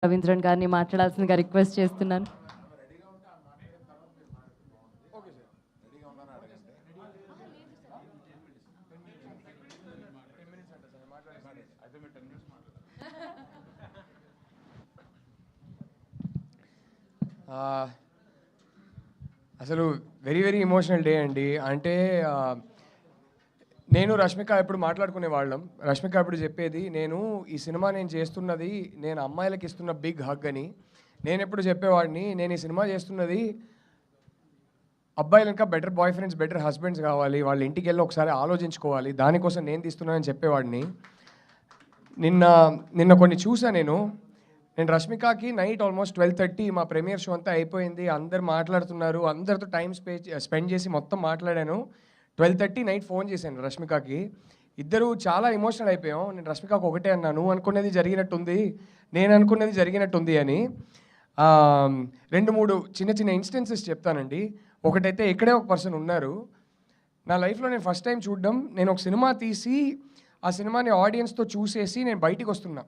రవీంద్రన్ గారిని మాట్లాడాల్సిందిగా రిక్వెస్ట్ చేస్తున్నాను. అసలు వెరీ వెరీ ఎమోషనల్ డే అండి. అంటే నేను రష్మిక ఎప్పుడు మాట్లాడుకునే వాళ్ళం. రష్మిక ఎప్పుడు చెప్పేది, నేను ఈ సినిమా నేను చేస్తున్నది నేను అమ్మాయిలకి ఇస్తున్న బిగ్ హగ్ అని. నేను ఎప్పుడు చెప్పేవాడిని, నేను ఈ సినిమా చేస్తున్నది అబ్బాయిలు ఇంకా better boyfriends, better husbands కావాలి, వాళ్ళ ఇంటికి వెళ్ళి ఒకసారి ఆలోచించుకోవాలి, దానికోసం నేను తీస్తున్నానని చెప్పేవాడిని. నిన్న నిన్న కొన్ని చూసా నేను రష్మికకి నైట్ ఆల్మోస్ట్ 12:30 మా ప్రీమియర్ షో అంతా అయిపోయింది, అందరు మాట్లాడుతున్నారు, అందరితో టైం స్పెండ్ చేసి మొత్తం మాట్లాడాను. 12:30 నైట్ ఫోన్ చేశాను రష్మికకి. ఇద్దరు చాలా ఎమోషనల్ అయిపోయాం. నేను రష్మికకు ఒకటే అన్నా, నువ్వు అనుకున్నది జరిగినట్టుంది, నేను అనుకున్నది జరిగినట్టుంది అని. 2-3 చిన్న చిన్న ఇన్స్టెన్సెస్ చెప్తానండి. ఒకటైతే ఇక్కడే ఒక పర్సన్ ఉన్నారు, నా లైఫ్లో నేను ఫస్ట్ టైం చూడడం, నేను ఒక సినిమా తీసి ఆ సినిమాని ఆడియన్స్తో చూసేసి నేను బయటికి వస్తున్నా.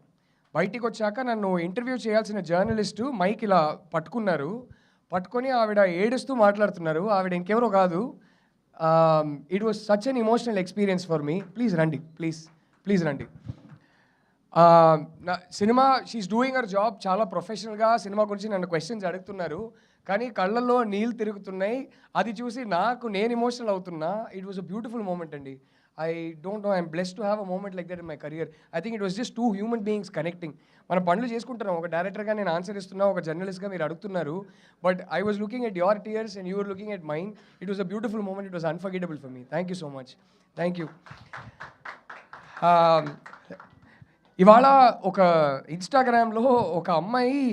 బయటికి వచ్చాక నన్ను ఇంటర్వ్యూ చేయాల్సిన జర్నలిస్టు మైక్ ఇలా పట్టుకొని ఆవిడ ఏడుస్తూ మాట్లాడుతున్నారు. ఆవిడ ఇంకెవరో కాదు. It was such an emotional experience for me. Please రండి, ప్లీజ్ రండి. నా cinema she's doing her job చాలా ప్రొఫెషనల్గా. సినిమా గురించి నన్ను క్వశ్చన్స్ అడుగుతున్నారు, కానీ కళ్ళల్లో నీళ్ళు తిరుగుతున్నాయి. అది చూసి నేను ఎమోషనల్ అవుతున్నా. It was a beautiful moment అండి. I don't know, I'm blessed to have a moment like that in my career. I think it was just two human beings connecting. మనం పనులు చేసుకుంటున్నాం, ఒక డైరెక్టర్గా నేను ఆన్సర్ ఇస్తున్నా, ఒక జర్నలిస్ట్గా మీరు అడుగుతున్నారు. But I was looking at your tears and you were looking at mind. It was a beautiful moment. It was unforgettable for me. Thank you so much. Thank you. ఇవాళ ఒక ఇన్స్టాగ్రామ్లో ఒక అమ్మాయి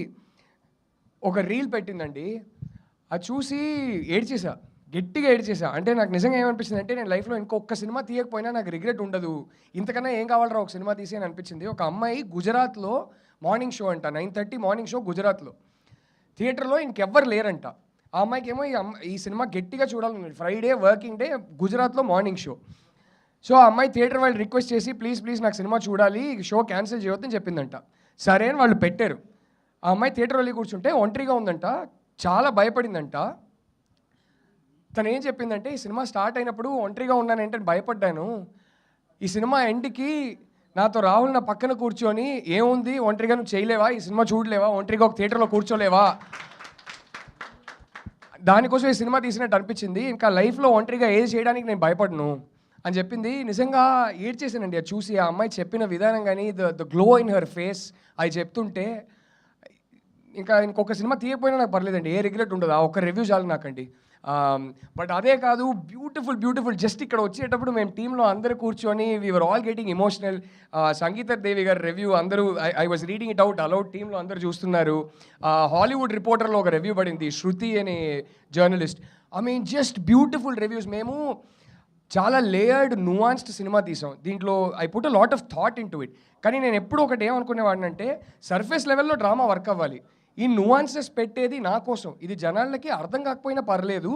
ఒక రీల్ పెట్టిందండి. అది చూసి గట్టిగా ఏడ్చేసా. అంటే నాకు నిజంగా ఏమనిపించింది అంటే, నేను లైఫ్లో ఇంకొక సినిమా తీయకపోయినా నాకు రిగ్రెట్ ఉండదు, ఇంతకన్నా ఏం కావాలరా ఒక సినిమా తీసి అని అనిపించింది. ఒక అమ్మాయి గుజరాత్లో మార్నింగ్ షో అంట, 9:30 మార్నింగ్ షో గుజరాత్లో, థియేటర్లో ఇంకెవ్వరు లేరంట. ఆ అమ్మాయికి ఏమో ఈ సినిమా గట్టిగా చూడాలన్నది. ఫ్రైడే వర్కింగ్ డే, గుజరాత్లో మార్నింగ్ షో. సో ఆ అమ్మాయి థియేటర్ వాళ్ళు రిక్వెస్ట్ చేసి, ప్లీజ్ నాకు సినిమా చూడాలి, షో క్యాన్సిల్ చేయొద్దని చెప్పిందంట. సరే అని వాళ్ళు పెట్టారు. ఆ అమ్మాయి థియేటర్ వెళ్ళి కూర్చుంటే ఒంటరిగా ఉందంట, చాలా భయపడిందంట. తను ఏం చెప్పిందంటే, ఈ సినిమా స్టార్ట్ అయినప్పుడు ఒంటరిగా ఉన్నానంటే భయపడ్డాను, ఈ సినిమా ఎండ్కి నాతో రాహుల్ నా పక్కన కూర్చొని, ఏముంది ఒంటరిగా నువ్వు చేయలేవా, ఈ సినిమా చూడలేవా, ఒంటరిగా ఒక థియేటర్లో కూర్చోలేవా, దానికోసం ఈ సినిమా తీసినట్టు అనిపించింది, ఇంకా లైఫ్లో ఒంటరిగా ఏది చేయడానికి నేను భయపడను అని చెప్పింది. నిజంగా ఏడ్చేసానండి అది చూసి. ఆ అమ్మాయి చెప్పిన విధానం కానీ, the glow in her face, అది చెప్తుంటే ఇంకొక సినిమా తీయకపోయినా నాకు పర్లేదండి, ఏ రిగ్రెట్ ఉండదు. ఆ ఒక్క రివ్యూ చాలు నాకండి. బట్ అదే కాదు, బ్యూటిఫుల్ జస్ట్ ఇక్కడ వచ్చేటప్పుడు మేము టీంలో అందరూ కూర్చొని వీఆర్ ఆల్ గెటింగ్ ఎమోషనల్. సంగీత దేవి గారి రివ్యూ అందరూ, I was reading it out allowed, టీంలో అందరూ చూస్తున్నారు. హాలీవుడ్ రిపోర్టర్లో ఒక రివ్యూ పడింది, శృతి అనే journalist. I mean just beautiful reviews. మేము చాలా లేయర్డ్ నువాన్స్డ్ సినిమా తీసాం, దీంట్లో I put a lot of thought in to it. కానీ నేను ఎప్పుడు ఒకటి ఏమనుకునేవాడిని అంటే, సర్ఫేస్ లెవెల్లో డ్రామా వర్క్ అవ్వాలి, ఈ నువాన్సెస్ పెట్టేది నా కోసం, ఇది జనాలకి అర్థం కాకపోయినా పర్లేదు,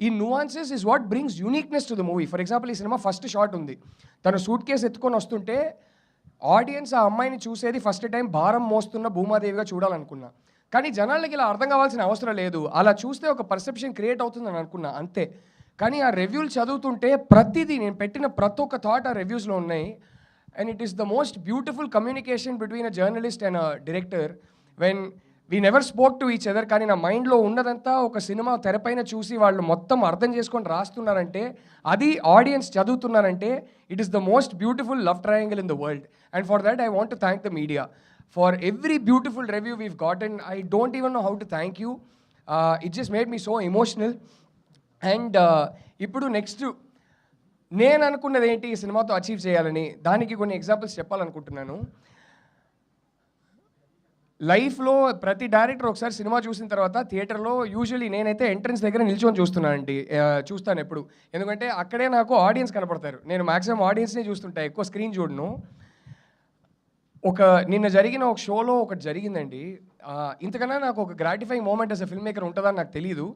ఈ nuances is what brings uniqueness to the movie. For example, ఈ సినిమా ఫస్ట్ షాట్ ఉంది, తను సూట్ కేసు ఎత్తుకొని వస్తుంటే ఆడియన్స్ ఆ అమ్మాయిని చూసేది ఫస్ట్ టైం భారం మోస్తున్న భూమాదేవిగా చూడాలనుకున్నా. కానీ జనాలకి ఇలా అర్థం కావాల్సిన అవసరం లేదు, అలా చూస్తే ఒక పర్సెప్షన్ క్రియేట్ అవుతుందని అనుకున్నా, అంతే. కానీ ఆ రివ్యూలు చదువుతుంటే ప్రతిదీ, నేను పెట్టిన ప్రతి ఒక్క థాట్ ఆ రివ్యూస్లో ఉన్నాయి. And it is the most beautiful communication between a journalist and a director when we never spoke to each other. కానీ నా మైండ్లో ఉన్నదంతా ఒక సినిమా తెరపైన చూసి వాళ్ళు మొత్తం అర్థం చేసుకొని రాస్తున్నారంటే, అది ఆడియన్స్ చదువుతున్నారంటే, it is the most beautiful love triangle in the world. And for that I want to thank the media for every beautiful review we've gotten. I don't even know how to thank you. It just made me so emotional. And ఇప్పుడు next నేను అనుకున్నది ఏంటి ఈ సినిమాతో achieve చేయాలని, దానికి కొన్ని examples చెప్పాలనుకుంటున్నాను. లైఫ్లో ప్రతి డైరెక్టర్ ఒకసారి సినిమా చూసిన తర్వాత థియేటర్లో యూజువల్లీ నేనైతే ఎంట్రన్స్ దగ్గర నిల్చొని చూస్తాను ఎప్పుడు, ఎందుకంటే అక్కడే నాకు ఆడియన్స్ కనపడతారు. నేను మ్యాక్సిమం ఆడియన్స్నే చూస్తుంటా, ఎక్కువ స్క్రీన్ చూడను. నిన్న జరిగిన ఒక షోలో ఒకటి జరిగిందండి, ఇంతకన్నా నాకు ఒక gratifying moment as a film maker ఉంటుందని నాకు తెలీదు.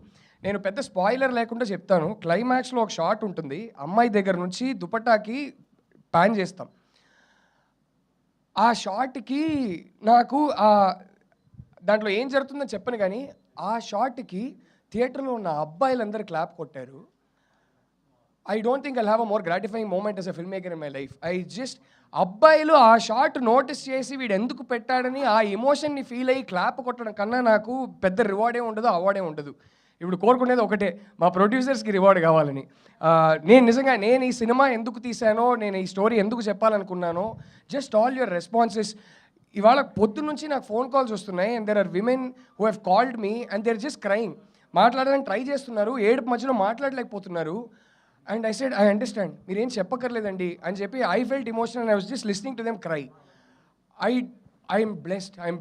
నేను పెద్ద స్పాయిలర్ లేకుండా చెప్తాను. క్లైమాక్స్లో ఒక షాట్ ఉంటుంది, అమ్మాయి దగ్గర నుంచి దుపట్టాకి ప్యాన్ చేస్తాం. ఆ షాట్కి నాకు దాంట్లో ఏం జరుగుతుందో చెప్పను కానీ ఆ షాట్కి థియేటర్లో ఉన్న అబ్బాయిలందరూ క్లాప్ కొట్టారు. I don't think I'll have a more gratifying moment as a film maker in my life. అబ్బాయిలు ఆ షాట్ నోటీస్ చేసి వీడు ఎందుకు పెట్టాడని ఆ ఎమోషన్ని ఫీల్ అయ్యి క్లాప్ కొట్టడం కన్నా నాకు పెద్ద రివార్డే ఉండదు, అవార్డే ఉండదు. ఇప్పుడు కోరుకునేది ఒకటే, మా ప్రొడ్యూసర్స్కి రివార్డ్ కావాలని. నేను ఈ సినిమా ఎందుకు తీశానో, నేను ఈ స్టోరీ ఎందుకు చెప్పాలనుకున్నానో, జస్ట్ ఆల్ యువర్ రెస్పాన్సెస్. ఇవాళ పొద్దున్న నుంచి నాకు ఫోన్ కాల్స్ వస్తున్నాయి and there are women who have called me and they are just crying. మాట్లాడడానికి ట్రై చేస్తున్నారు, ఏడుపు మధ్యలో మాట్లాడలేకపోతున్నారు. And I said I understand, మీరేం చెప్పక్కర్లేదండి అని చెప్పి I felt emotional and I was just listening to them cry. I'm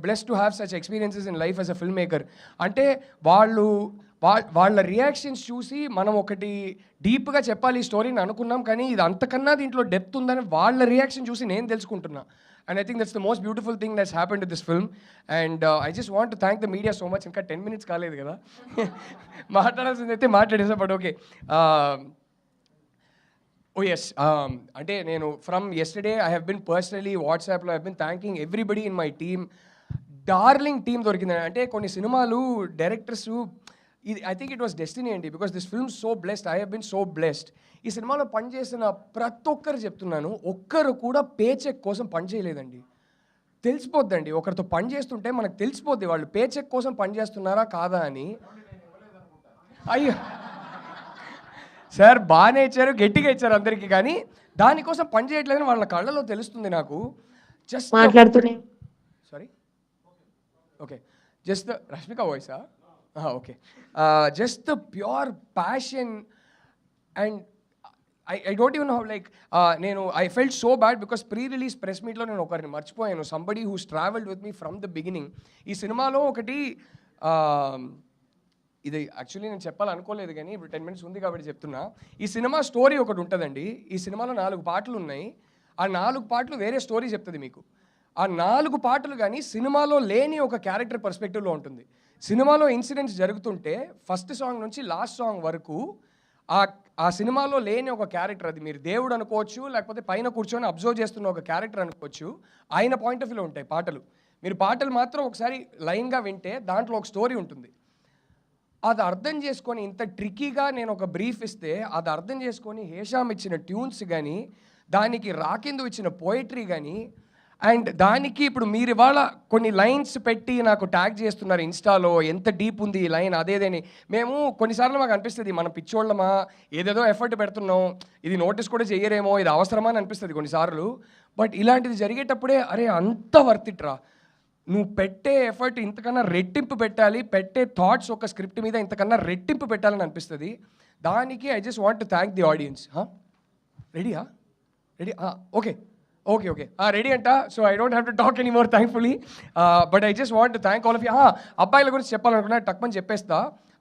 blessed to have such experiences in life as a film maker. అంటే వాళ్ళ రియాక్షన్స్ చూసి మనం ఒకటి డీప్గా చెప్పాలి ఈ స్టోరీని అనుకున్నాం, కానీ ఇది అంతకన్నా దీంట్లో డెప్త్ ఉందని వాళ్ళ రియాక్షన్ చూసి నేను తెలుసుకుంటున్నా. And I think that's the most beautiful thing that's happened to this film. And I just want to thank the media so much. ఇంకా 10 minutes కాలేదు కదా, మాట్లాడాల్సింది అయితే మాట్లాడేసా. బట్ ఓకే, ఓ ఎస్, అంటే నేను from yesterday I have been personally వాట్సాప్లో I have been thanking everybody in my team. Darling team దొరికింది. అంటే కొన్ని సినిమాలు డైరెక్టర్స్, ఇది I think it was destiny అండి, because this film so blessed. I have been so blessed. ఈ సినిమాలో పనిచేసిన ప్రతి ఒక్కరు చెప్తున్నాను, ఒక్కరు కూడా పే చెక్ కోసం పనిచేయలేదండి. తెలిసిపోద్దండి, ఒకరితో పని చేస్తుంటే మనకు తెలిసిపోద్ది వాళ్ళు పే చెక్ కోసం పనిచేస్తున్నారా కాదా అని. అయ్యో సార్, బాగానే ఇచ్చారు, గట్టిగా ఇచ్చారు అందరికీ, కానీ దానికోసం పని చేయట్లేదని వాళ్ళ కళ్ళలో తెలుస్తుంది నాకు. జస్ట్ మాట్లాడుతూనే sorry, okay, just the Rashmika వాయిసా, okay, just the pure passion. And I don't even how like, నేను I felt so bad because pre release press మీట్లో నేను ఒకరిని మర్చిపోయాను, somebody who's travelled with me from the beginning. ఈ సినిమాలో ఒకటి, ఇది యాక్చువల్లీ నేను చెప్పాలనుకోలేదు కానీ ఇప్పుడు 10 minutes ఉంది కాబట్టి చెప్తున్నా. ఈ సినిమా స్టోరీ ఒకటి ఉంటుందండి. ఈ సినిమాలో 4 పాటలు ఉన్నాయి. ఆ 4 పాటలు వేరే స్టోరీ చెప్తుంది మీకు. ఆ 4 పాటలు కానీ సినిమాలో లేని ఒక క్యారెక్టర్ పర్స్పెక్టివ్లో ఉంటుంది. సినిమాలో ఇన్సిడెంట్స్ జరుగుతుంటే ఫస్ట్ సాంగ్ నుంచి లాస్ట్ సాంగ్ వరకు ఆ సినిమాలో లేని ఒక క్యారెక్టర్, అది మీరు దేవుడు అనుకోవచ్చు, లేకపోతే పైన కూర్చొని అబ్జర్వ్ చేస్తున్న ఒక క్యారెక్టర్ అనుకోవచ్చు, ఆయన పాయింట్ ఆఫ్ వ్యూలో ఉంటాయి పాటలు. మీరు పాటలు మాత్రం ఒకసారి లైన్గా వింటే దాంట్లో ఒక స్టోరీ ఉంటుంది. అది అర్థం చేసుకొని, ఇంత ట్రిక్కీగా నేను ఒక బ్రీఫ్ ఇస్తే అది అర్థం చేసుకొని హేషామ్ ఇచ్చిన ట్యూన్స్ కానీ, దానికి రాకిందు ఇచ్చిన పోయిటరీ కానీ, అండ్ దానికి ఇప్పుడు మీరు ఇవాళ కొన్ని లైన్స్ పెట్టి నాకు ట్యాగ్ చేస్తున్నారు ఇన్స్టాలో, ఎంత డీప్ ఉంది ఈ లైన్ అదేదని. మేము కొన్నిసార్లు మాకు అనిపిస్తుంది మనం పిచ్చోళ్ళమా, ఏదేదో ఎఫర్ట్ పెడుతున్నాం, ఇది నోటీస్ కూడా చెయ్యరేమో, ఇది అవసరమా అని అనిపిస్తుంది కొన్నిసార్లు. బట్ ఇలాంటిది జరిగేటప్పుడే అరే అంత వర్త్ ఇట్ రా, నువ్వు పెట్టే ఎఫర్ట్ ఇంతకన్నా రెట్టింపు పెట్టాలి, పెట్టే థాట్స్ ఒక స్క్రిప్ట్ మీద ఇంతకన్నా రెట్టింపు పెట్టాలని అనిపిస్తుంది. దానికి I just want to thank the audience. రెడీయా? Ready? Okay okay okay, ready అంట. So I don't have to talk any more thankfully, but I just want to thank all of you. అబ్బాయిల గురించి చెప్పాలనుకున్నా, టక్మని చెప్పేస్తా.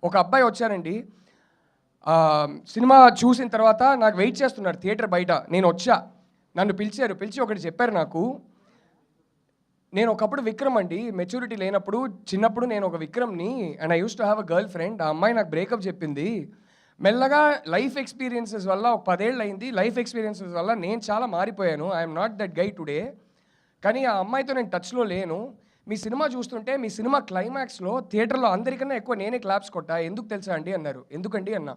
ఒక అబ్బాయి వచ్చారండి, సినిమా చూసిన తర్వాత నాకు వెయిట్ చేస్తున్నారు థియేటర్ బయట. నేను వచ్చా, నన్ను పిలిచి ఒకటి చెప్పారు నాకు. నేను ఒకప్పుడు విక్రమ్ అండి, మెచ్యూరిటీ లేనప్పుడు చిన్నప్పుడు నేను ఒక విక్రమ్ని, and I used to have a girl friend. ఆ అమ్మాయి నాకు బ్రేకప్ చెప్పింది. మెల్లగా లైఫ్ ఎక్స్పీరియన్సెస్ వల్ల, ఒక 10 ఏళ్ళు అయింది, లైఫ్ ఎక్స్పీరియన్సెస్ వల్ల నేను చాలా మారిపోయాను. I'm not that guy today. కానీ ఆ అమ్మాయితో నేను టచ్లో లేను. మీ సినిమా చూస్తుంటే మీ సినిమా క్లైమాక్స్లో థియేటర్లో అందరికన్నా ఎక్కువ నేనే క్లాప్స్ కొట్టా. ఎందుకు తెలుసా అండి అన్నారు. ఎందుకండి అన్నా.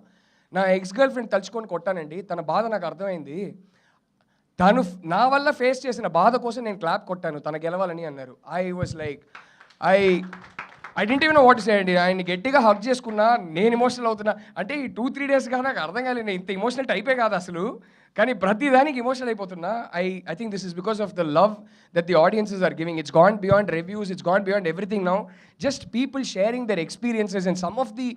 నా ఎక్స్ గర్ల్ ఫ్రెండ్ తలుచుకొని కొట్టానండి, తన బాధ నాకు అర్థమైంది, తను నా వల్ల ఫేస్ చేసిన బాధ కోసం నేను క్లాప్ కొట్టాను, తన గెలవాలని అన్నారు. I was like I didn't even know what to say అండి. ఆయన్ని గట్టిగా హగ్ చేసుకున్నా, నేను ఎమోషనల్ అవుతున్నా. అంటే ఈ 2-3 డేస్గా నాకు అర్థం కాలేదు, నేను ఇంత ఎమోషనల్ టైపే కాదు అసలు, కానీ ప్రతిదానికి ఎమోషనల్ అయిపోతున్నా. I think this is because of the love that the audiences are giving. It's gone beyond reviews, it's gone beyond everything now. Just people sharing their experiences and some of the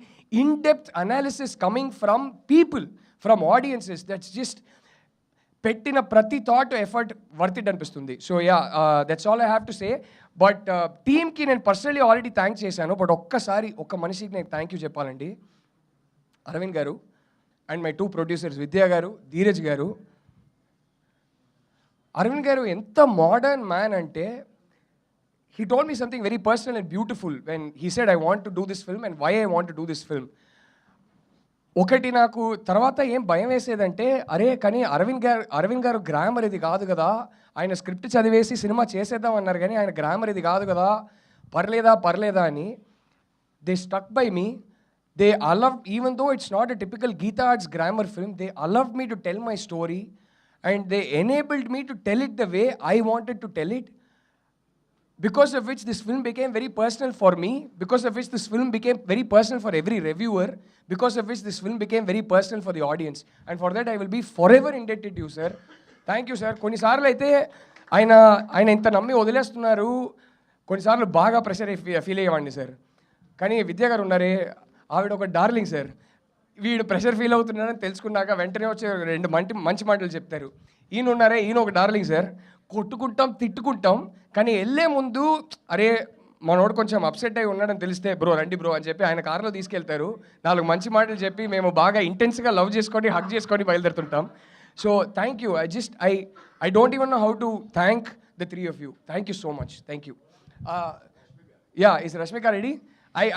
in depth analysis coming from people, from audiences. That's just పెట్టిన ప్రతి thought effort worth it అనిపిస్తుంది. So yeah, that's all I have to say. But టీమ్కి నేను personally already thanks చేశాను, but ఒక్కసారి ఒక్క మనిషికి నేను థ్యాంక్ యూ చెప్పాలండి. అరవింద్ గారు అండ్ మై 2 ప్రొడ్యూసర్స్, విద్యా గారు, ధీరజ్ గారు. అరవింద్ గారు ఎంత మోడర్న్ మ్యాన్ అంటే, he told me something very personal and beautiful when he said I want to do this film and why I want to do this film. ఒకటి నాకు తర్వాత ఏం భయం వేసేదంటే, అరే కానీ అరవింద్ గారు గ్రామర్ ఇది కాదు కదా, ఆయన స్క్రిప్ట్ చదివేసి సినిమా చేసేద్దాం అన్నారు కానీ ఆయన గ్రామర్ ఇది కాదు కదా, పర్లేదా అని they stuck by me. They allowed, even though it's not a typical Geeta Arts grammar film, they allowed me to tell my story and they enabled me to tell it the way I wanted to tell it. Because of which this film became very personal for me, because of which this film became very personal for every reviewer, because of which this film became very personal for the audience. And for that I will be forever indebted to you, sir. Thank you, sir. కొన్నిసార్లు అయితే ఆయన ఇంత నమ్మి వదిలేస్తున్నారు, కొన్నిసార్లు బాగా pressure feel అయ్యేవాడిని sir. కానీ విద్యా గారు ఉన్నారే, ఆవిడ ఒక డార్లింగ్ సార్. వీడు ప్రెషర్ ఫీల్ అవుతున్నారని తెలుసుకున్నాక వెంటనే వచ్చి రెండు మంచి మాటలు చెప్తారు. ఈయన ఉన్నారే, ఈయన ఒక డార్లింగ్ సార్. కొట్టుకుంటాం, తిట్టుకుంటాం, కానీ వెళ్ళే ముందు అరే మనోడు కొంచెం అప్సెట్ అయి ఉన్నాడని తెలిస్తే బ్రో రండి బ్రో అని చెప్పి ఆయన కార్లో తీసుకెళ్తారు. 4 మంచి మాటలు చెప్పి మేము బాగా ఇంటెన్స్గా లవ్ చేసుకొని హగ్ చేసుకొని బయలుదేరుతుంటాం. So thank you. I don't even know how to thank the 3 of you. Thank you so much. Thank you. Is Rashmika ready?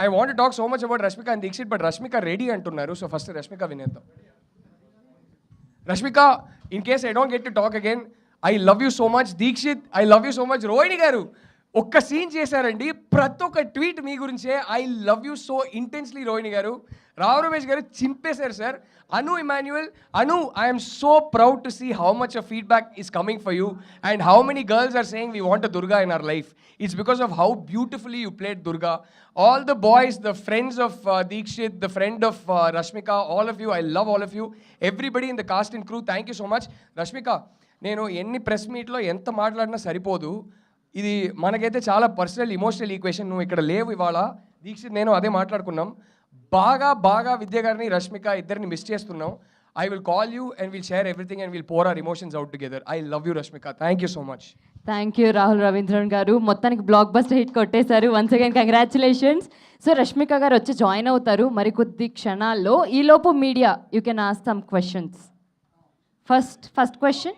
I want to talk so much about Rashmika and Deekshit, but Rashmika ready antunnaru. So first Rashmika vineddam. Rashmika, in case I don't get to talk again, I love you so much. Deekshit, I love you so much. Rohini garu ఒక్క scene చేశారండి, ప్రతి ఒక్క tweet మీ గురించే. I love you so intensely Rohini garu. Rao Ramesh garu చింపేశారు sir. Anu Emmanuel, Anu, I'm so proud to see how much of feedback is coming for you and how many girls are saying we want a Durga in our life. It's because of how beautifully you played Durga. All the boys, the friends of Deekshit, the friend of Rashmika, all of you, I love all of you. Everybody in the cast and crew, thank you so much. Rashmika, నేను ఎన్ని press మీట్లో ఎంత మాట్లాడినా సరిపోదు. ఇది మనకైతే చాలా personal emotional equation. నువ్వు ఇక్కడ లేవు ఇవాళ. దీక్షిత్ నేను అదే మాట్లాడుకున్నాం. బాగా విద్య గారిని, రష్మిక ఇద్దరిని మిస్ చేస్తున్నాం. I will call you and we'll share everything and we'll pour our emotions out together. I love you, Rashmika. Thank you so much. Thank you Rahul Ravindran గారు. మొత్తానికి బ్లాక్ బస్టర్ హిట్ కొట్టేశారు. Once again congratulations. So Rashmika గారు వచ్చి join అవుతారు మరికొద్ది క్షణాల్లో. ఈలోపు media you can ask some questions. First question.